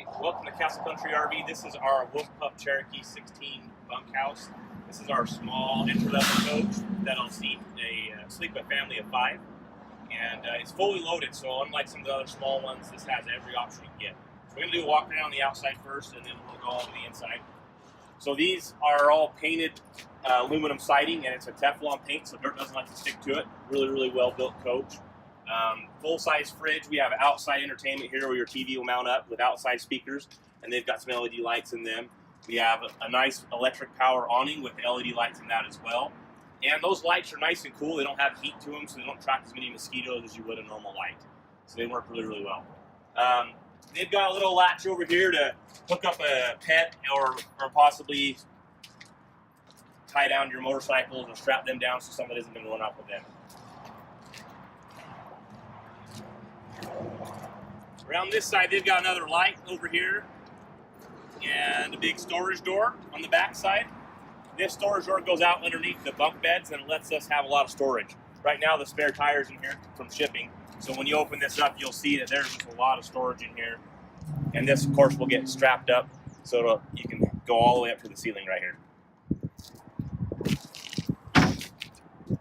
Hi, welcome to Castle Country RV. This is our Pup Cherokee 16 bunkhouse. This is our small entry-level coach that'll sleep a family of 5. And it's fully loaded, so unlike some of the other small ones, this has every option you can get. So we're going to do a walk around the outside first, and then we'll go on to the inside. So these are all painted aluminum siding, and it's a Teflon paint, so dirt doesn't like to stick to it. Really well-built coach. Full-size fridge. We have outside entertainment here where your TV will mount up with outside speakers, and they've got some LED lights in them. We have a nice electric power awning with LED lights in that as well. And those lights are nice and cool. They don't have heat to them, so they don't trap as many mosquitoes as you would a normal light. So they work really well. They've got a little latch over here to hook up a pet or possibly tie down your motorcycles or strap them down so somebody isn't going to run off with them. Around this side, they've got another light over here and a big storage door on the back side. This storage door goes out underneath the bunk beds and lets us have a lot of storage. Right now, the spare tire's in here from shipping, so when you open this up, you'll see that there's just a lot of storage in here. And this, of course, will get strapped up so you can go all the way up to the ceiling right here.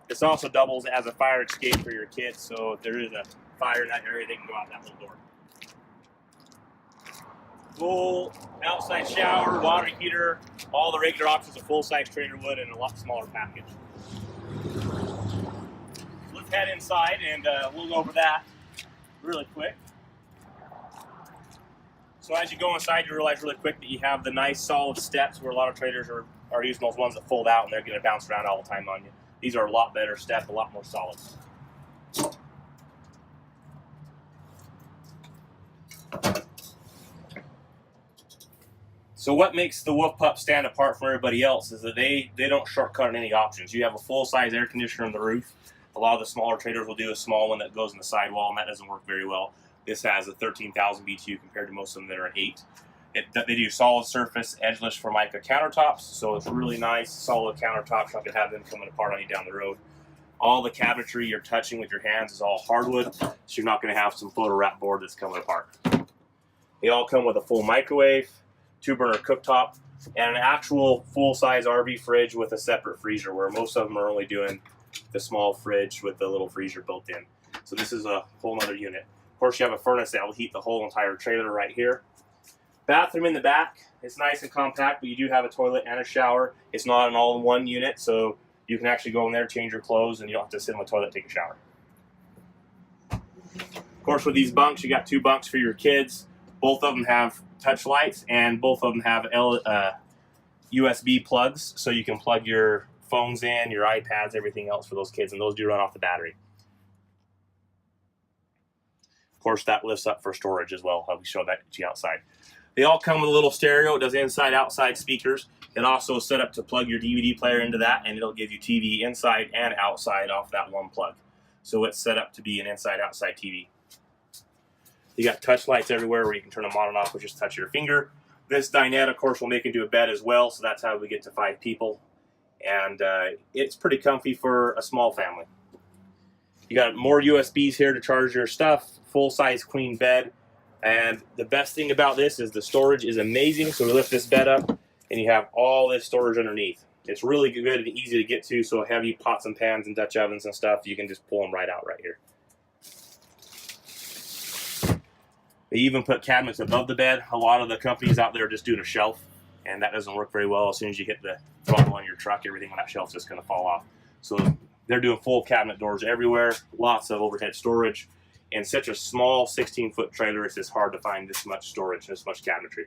This also doubles as a fire escape for your kids, so if there is a fire in that area, they can go out that little door. Full outside shower, water heater, all the regular options of full-size trailer wood and a lot smaller package. Let's head inside and we'll go over that really quick. So as you go inside, you realize really quick that you have the nice solid steps where a lot of trailers are using those ones that fold out and they're going to bounce around all the time on you. These are a lot better step, a lot more solid. So what makes the Wolf Pup stand apart from everybody else is that they don't shortcut on any options. You have a full-size air conditioner on the roof. A lot of the smaller trailers will do a small one that goes in the sidewall, and that doesn't work very well. This has a 13,000 BTU compared to most of them that are at 8. They do solid surface, edgeless Formica countertops, so it's really nice, solid countertops. Not going to have them coming apart on you down the road. All the cabinetry you're touching with your hands is all hardwood, so you're not going to have some photo wrap board that's coming apart. They all come with a full microwave, 2-burner cooktop, and an actual full-size RV fridge with a separate freezer, where most of them are only doing the small fridge with the little freezer built in. So this is a whole other unit. Of course, you have a furnace that will heat the whole entire trailer right here. Bathroom in the back. It's nice and compact, but you do have a toilet and a shower. It's not an all-in-one unit, so you can actually go in there, change your clothes, and you don't have to sit in the toilet and take a shower. Of course, with these bunks, you got 2 bunks for your kids. Both of them have touch lights, and both of them have USB plugs, so you can plug your phones in, your iPads, everything else for those kids, and those do run off the battery. Of course, that lifts up for storage as well. I'll show that to you outside. They all come with a little stereo. It does inside-outside speakers. It also is set up to plug your DVD player into that, and it'll give you TV inside and outside off that one plug. So it's set up to be an inside-outside TV. You got touch lights everywhere where you can turn them on and off with just touch your finger. This dinette, of course, will make into a bed as well, so that's how we get to 5 people. And it's pretty comfy for a small family. You got more USBs here to charge your stuff, full-size queen bed. And the best thing about this is the storage is amazing. So we lift this bed up, and you have all this storage underneath. It's really good and easy to get to, so heavy pots and pans and Dutch ovens and stuff, you can just pull them right out right here. They even put cabinets above the bed. A lot of the companies out there are just doing a shelf, and that doesn't work very well. As soon as you hit the throttle on your truck, everything on that shelf is just going to fall off. So they're doing full cabinet doors everywhere, lots of overhead storage. In such a small 16-foot trailer, it's just hard to find this much storage and this much cabinetry.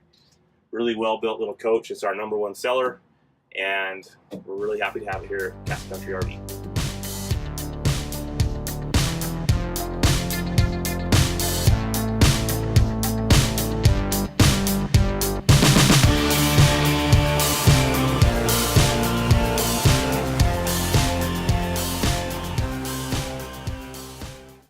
Really well-built little coach. It's our #1 seller, and we're really happy to have it here at Castle Country RV.